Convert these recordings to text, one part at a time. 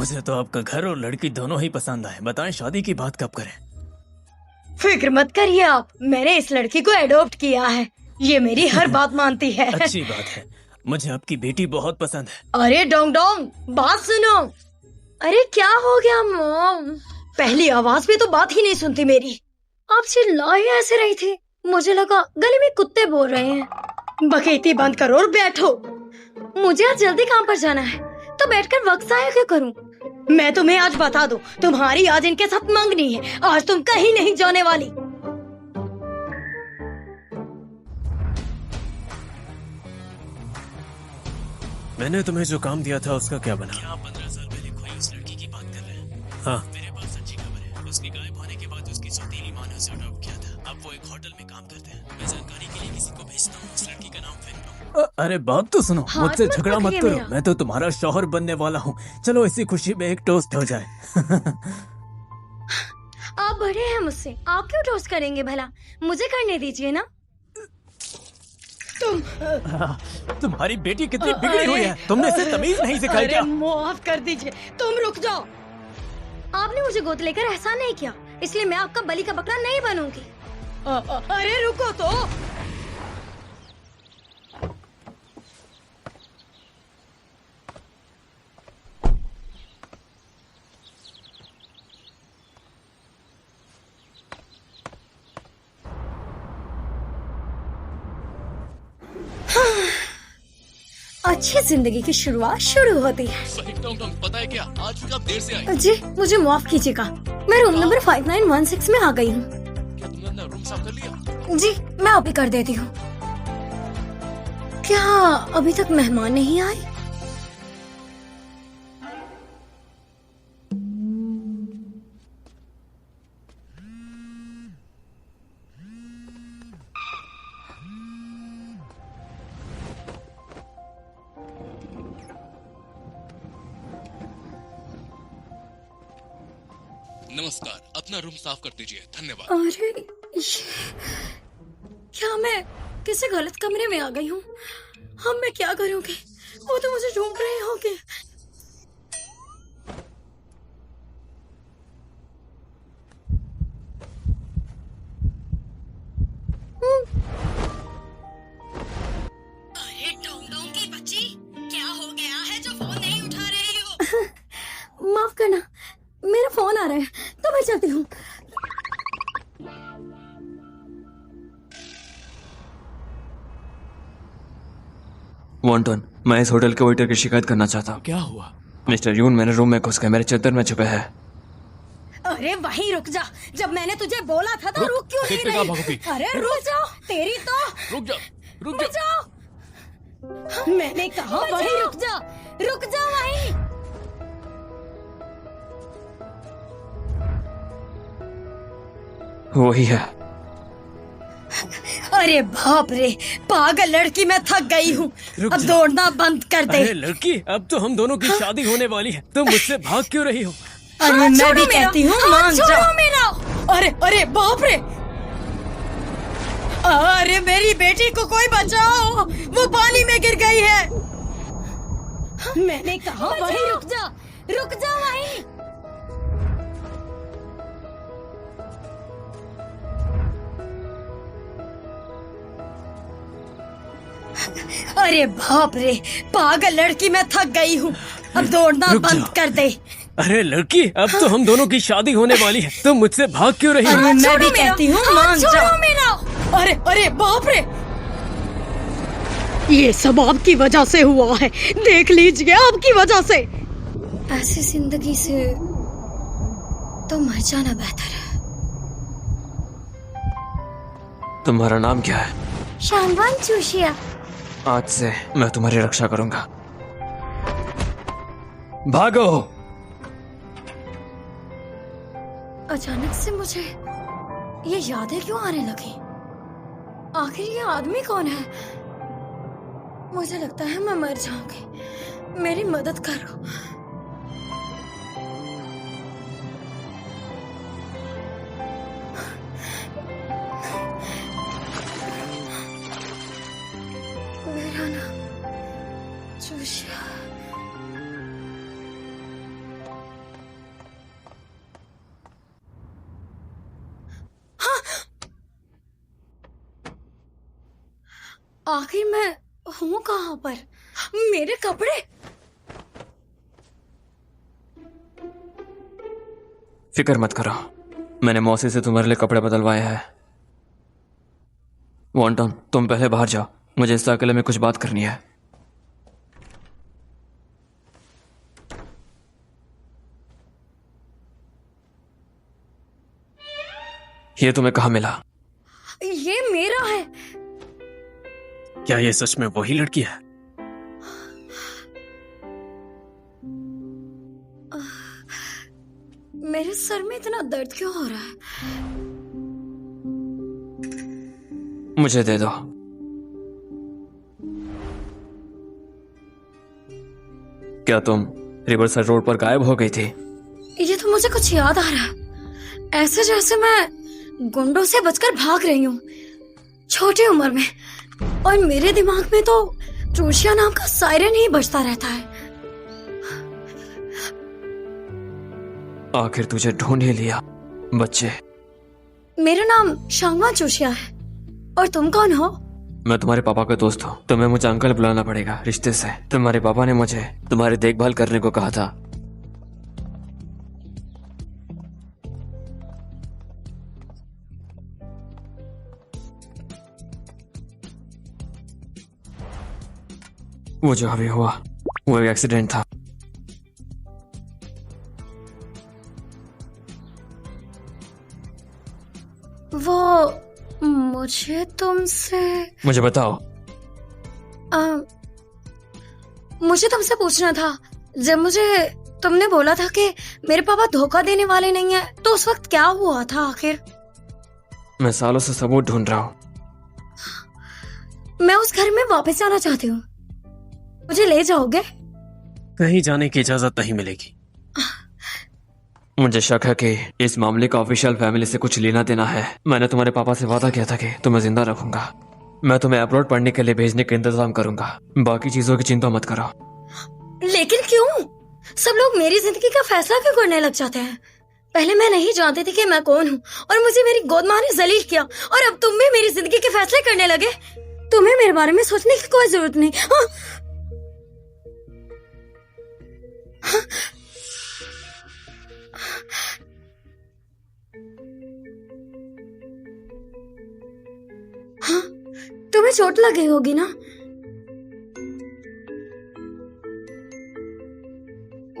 मुझे तो आपका घर और लड़की दोनों ही पसंद आए। बताएं शादी की बात कब करें? फिक्र मत करिए आप, मैंने इस लड़की को एडॉप्ट किया है। ये मेरी हर बात मानती है। अच्छी बात है, मुझे आपकी बेटी बहुत पसंद है। अरे डोंग डोंग, बात सुनो। अरे क्या हो गया मॉम? पहली आवाज में तो बात ही नहीं सुनती मेरी। आप चिल्ला ही ऐसे रही थी, मुझे लगा गले में कुत्ते बोल रहे हैं। बकैती बंद करो और बैठो। मुझे आज जल्दी काम पर जाना है, तो बैठकर वक्त जाया क्यों करूं? मैं तुम्हें आज बता दूं, तुम्हारी आज इनके साथ मंगनी है। आज तुम कहीं नहीं जाने वाली। मैंने तुम्हें जो काम दिया था उसका क्या बना? क्या आप 15 साल पहले खोई उस लड़की की बात कर रहे हैं? हाँ, मेरे पास सच्ची खबर है। उसके गायब होने के बाद उसकी सौतेली माँ ने उसे अडॉप्ट किया था। अब वो एक होटल में काम करते हैं। मैं जानकारी के लिए किसी को भेजता हूँ। उस लड़की का नाम फेंगडोंग। अरे बात तो सुनो, मुझसे झगड़ा मत करो। मैं तो तुम्हारा शौहर बनने वाला हूँ। चलो इसी खुशी में एक टोस्ट हो जाए। आप बड़े हैं मुझसे, आप क्यों टोस्ट करेंगे भला? मुझे करने दीजिए ना। तुम्हारी बेटी कितनी बिगड़ी हुई है, तुमने इसे तमीज नहीं सिखाई क्या? माफ कर दीजिए, तुम रुक जाओ। आपने मुझे गोद लेकर एहसान नहीं किया, इसलिए मैं आपका बलि का बकरा नहीं बनूंगी। अरे रुको तो। अच्छी जिंदगी की शुरुआत शुरू होती है। सही पता है क्या, आज भी आप देर से आई। जी मुझे माफ कीजिएगा, मैं रूम नंबर 5916 में आ गई हूँ। क्या तुमने अपना रूम साफ कर लिया? जी मैं अभी कर देती हूँ। क्या अभी तक मेहमान नहीं आए? नमस्कार, अपना रूम साफ कर दीजिए, धन्यवाद। अरे क्या मैं किसी गलत कमरे में आ गई हूँ? अब मैं क्या करूँगी? वो तो मुझे ढूंढ रहे होंगे। अरे डोंग डोंग की बच्ची, क्या हो गया है जो फोन नहीं उठा रही हो? माफ करना, मेरा फोन आ रहा है, तो मैं चलती हूँ। वॉन्टन, मैं इस होटल के वेटर की शिकायत करना चाहता हूँ। क्या हुआ? मिस्टर यून मेरे रूम में घुस गए, मेरे चादर में छुपे हैं। अरे वहीं रुक जा, जब मैंने तुझे बोला था तो रुक क्यों नहीं रही? अरे रुक जाओ, तेरी तो रुक जाओ, रुक जाओ। मैंने कहा वहीं रुक जा, रुक जा वहीं। वही है। अरे बाप रे, पागल लड़की, मैं थक गई हूँ। रुक अब जा। दौड़ना बंद कर दे। अरे लड़की, अब तो हम दोनों की शादी होने वाली है, तुम मुझसे भाग क्यों रही हो? अरे मैं भी कहती हूँ मान जाओ मेरा। अरे अरे बाप रे, अरे मेरी बेटी को कोई बचाओ, वो पानी में गिर गई है। मैंने कहा वहीं रुक जा, रुक जा वहीं। अरे बाप रे, पागल लड़की, मैं थक गई हूँ। अब दौड़ना रुक बंद जाओ। कर दे। अरे लड़की, अब तो हम दोनों की शादी होने वाली है, तुम मुझसे भाग क्यों रही हो? अरे मैं भी कहती हूँ मान जाओ मेरा। अरे अरे बाप रे, ये सब आपकी वजह से हुआ है, देख लीजिए, आपकी वजह से। ऐसी जिंदगी से तो मर जाना बेहतर है। तुम्हारा नाम क्या है? शानवान चूशिया। आज से मैं तुम्हारी रक्षा करूंगा। भागो। अचानक से मुझे ये यादें क्यों आने लगी? आखिर ये आदमी कौन है? मुझे लगता है मैं मर जाऊंगी, मेरी मदद करो। मेरा नाम चूशिया। आखिर मैं हूँ कहाँ पर? मेरे कपड़े? फिक्र मत करो, मैंने मौसी से तुम्हारे लिए कपड़े बदलवाए हैं। वॉन्टन, तुम पहले बाहर जाओ, मुझे इस अकेले में कुछ बात करनी है। ये तुम्हें कहाँ मिला? ये मेरा है। क्या ये सच में वही लड़की है? मेरे सर में इतना दर्द क्यों हो रहा है? मुझे दे दो। क्या तुम रिवरसाइड रोड पर गायब हो गई थी? ये तो मुझे कुछ याद आ रहा है, ऐसे जैसे मैं गुंडों से बचकर भाग रही हूँ छोटी उम्र में, और मेरे दिमाग में तो जोशिया नाम का सायरन ही बजता रहता है। आखिर तुझे ढूंढ ही लिया बच्चे। मेरा नाम शांगवान जोशिया है, और तुम कौन हो? मैं तुम्हारे पापा का दोस्त हूँ। तुम्हें मुझे अंकल बुलाना पड़ेगा रिश्ते से। तुम्हारे पापा ने मुझे तुम्हारी देखभाल करने को कहा था। वो जो अभी हुआ वो एक एक्सीडेंट था। वो मुझे तुमसे मुझे बताओ। मुझे तुमसे पूछना था, जब मुझे तुमने बोला था कि मेरे पापा धोखा देने वाले नहीं है, तो उस वक्त क्या हुआ था आखिर? मैं सालों से सबूत ढूंढ रहा हूँ। मैं उस घर में वापस जाना चाहती हूँ, मुझे ले जाओगे? कहीं जाने की इजाजत नहीं मिलेगी। मुझे शक है कि इस मामले का ऑफिशियल फैमिली से कुछ लेना देना है। मैंने तुम्हारे पापा से वादा किया था कि तुम्हें जिंदा रखूंगा। मैं तुम्हें अब्रॉड पढ़ने के लिए भेजने का इंतजाम करूंगा। बाकी चीजों की चिंता मत करो। लेकिन क्यों? सब लोग मेरी जिंदगी का फैसला क्यों करने लग जाते हैं? पहले मैं नहीं जानती थी कि मैं कौन हूँ, और मुझे मेरी गोद माँ ने जलील किया, और अब तुम भी मेरी जिंदगी के फैसले करने लगे। तुम्हें मेरे बारे में सोचने की कोई जरूरत नहीं। हाँ? हाँ? हाँ? तुम्हें चोट लगी होगी ना?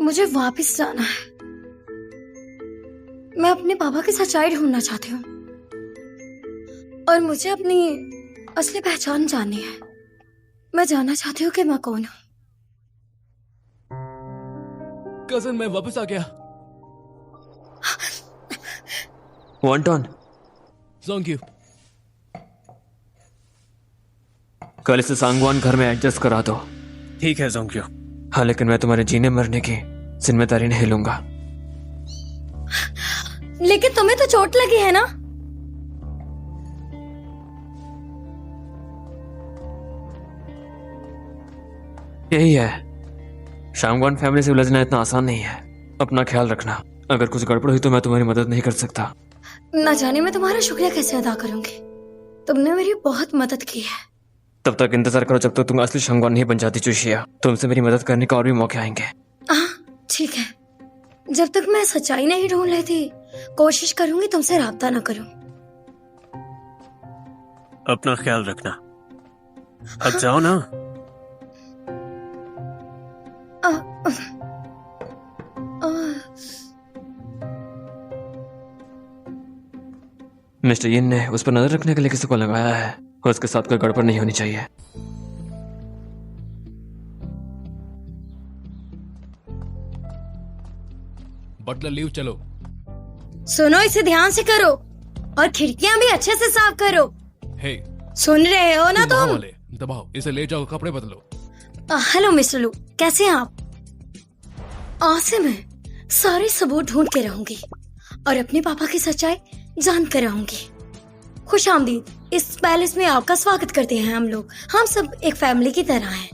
मुझे वापस जाना है। मैं अपने पापा की सच्चाई ढूंढना चाहती हूँ, और मुझे अपनी असली पहचान जाननी है। मैं जानना चाहती हूँ कि मैं कौन हूँ। कजन, मैं वापस आ गया। Wonton, thank you. कल इसे सांगवान घर में एडजस्ट करा दो। ठीक है जोंग्यो। हाँ, लेकिन मैं तुम्हारे जीने मरने की जिम्मेदारी नहीं लूंगा। लेकिन तुम्हें तो चोट लगी है ना? यही है, सांगवान फैमिली से उलझना इतना आसान नहीं है। अपना ख्याल रखना। अगर कुछ गड़बड़ हुई तो मैं तुम्हारी मदद नहीं कर सकता। न जाने मैं तुम्हारा शुक्रिया कैसे अदा करूंगी। तुमने मेरी बहुत मदद की है। तब तक इंतजार करो जब तक तुम असली सांगवान नहीं बन जाती जोशिया। तुमसे मेरी मदद करने का और भी मौके आएंगे। ठीक है, जब तक मैं सच्चाई नहीं ढूंढ लेती, कोशिश करूंगी तुमसे राब्ता न करूं। अपना ख्याल रखना। अब जाओ ना। मिस्टर यिन ने उस पर नजर रखने के लिए किसी को लगाया है। उसके साथ कोई गड़बड़ नहीं होनी चाहिए। बटलर, लीव चलो। सुनो, इसे ध्यान से करो, और खिड़कियां भी अच्छे से साफ करो। हे, सुन रहे हो ना वहाँ तुम? वाले, दबाओ इसे, ले जाओ, कपड़े बदलो। हेलो मिस्टर लू, कैसे हैं आप? आज से मैं सारे सबूत ढूंढ के रहूंगी, और अपने पापा की सच्चाई जान कर रहूंगी। खुश आमदीद। इस पैलेस में आपका स्वागत करते हैं हम लोग। हम सब एक फैमिली की तरह हैं।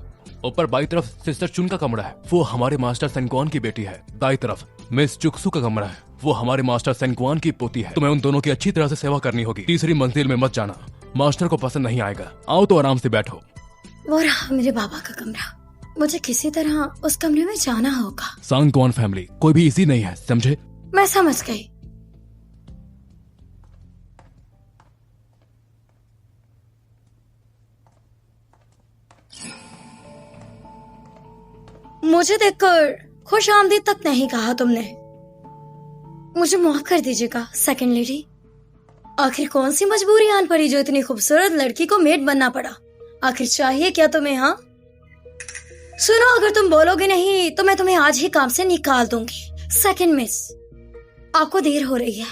ऊपर बाई तरफ सिस्टर चुन का कमरा है, वो हमारे मास्टर सेनक्वान की बेटी है। दाई तरफ मिस चुक्सू का कमरा है, वो हमारे मास्टर सेनक्वान की पोती है। तुम्हें उन दोनों की अच्छी तरह से सेवा करनी होगी। तीसरी मंजिल में मत जाना, मास्टर को पसंद नहीं आएगा। आओ तो आराम से बैठो। वो रहा मेरे बाबा का कमरा। मुझे किसी तरह उस कमरे में जाना होगा। सांगक्वान फैमिली कोई भी इजी नहीं है, समझे? मैं समझ गई। मुझे देखकर खुश आमदीद तक नहीं कहा तुमने। मुझे माफ कर दीजिएगा सेकंड लेडी। आखिर कौन सी मजबूरी आन पड़ी जो इतनी खूबसूरत लड़की को मेड बनना पड़ा? आखिर चाहिए क्या तुम्हें? हाँ सुनो, अगर तुम बोलोगे नहीं तो मैं तुम्हें आज ही काम से निकाल दूंगी। सेकंड मिस, आपको देर हो रही है।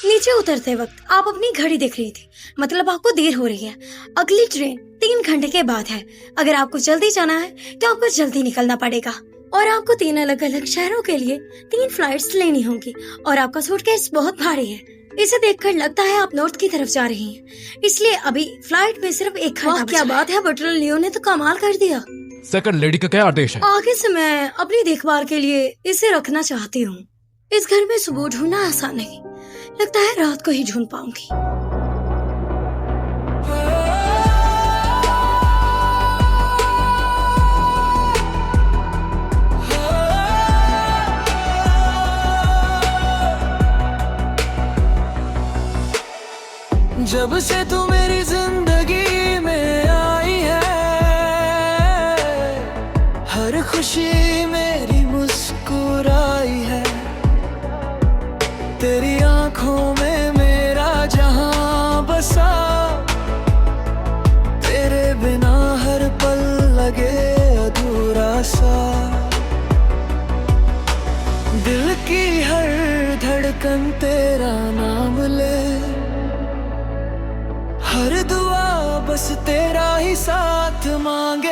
नीचे उतरते वक्त आप अपनी घड़ी देख रही थी, मतलब आपको देर हो रही है। अगली ट्रेन 3 घंटे के बाद है। अगर आपको जल्दी जाना है तो आपको जल्दी निकलना पड़ेगा और आपको 3 अलग अलग शहरों के लिए 3 फ्लाइट्स लेनी होंगी। और आपका सूटकेस बहुत भारी है। इसे देखकर लगता है आप नॉर्थ की तरफ जा रही हैं, इसलिए अभी फ्लाइट में सिर्फ 1 घंटा। क्या बात है, बटलर लियो ने तो कमाल कर दिया। सेकंड लेडी का क्या आदेश है? आगे से मैं अपनी देखभाल के लिए इसे रखना चाहती हूँ। इस घर में सुबह ढूंढना आसान नहीं, लगता है रात को ही ढूंढ पाऊंगी। जब से तू मेरी जिंदगी में आई है, हर खुशी मेरी मुस्कुराई है। तेरी आंखों में मेरा जहां बसा, तेरे बिना हर पल लगे अधूरा सा। दिल की हर धड़कन तेरा नाम ले, हर दुआ बस तेरा ही साथ मांगे।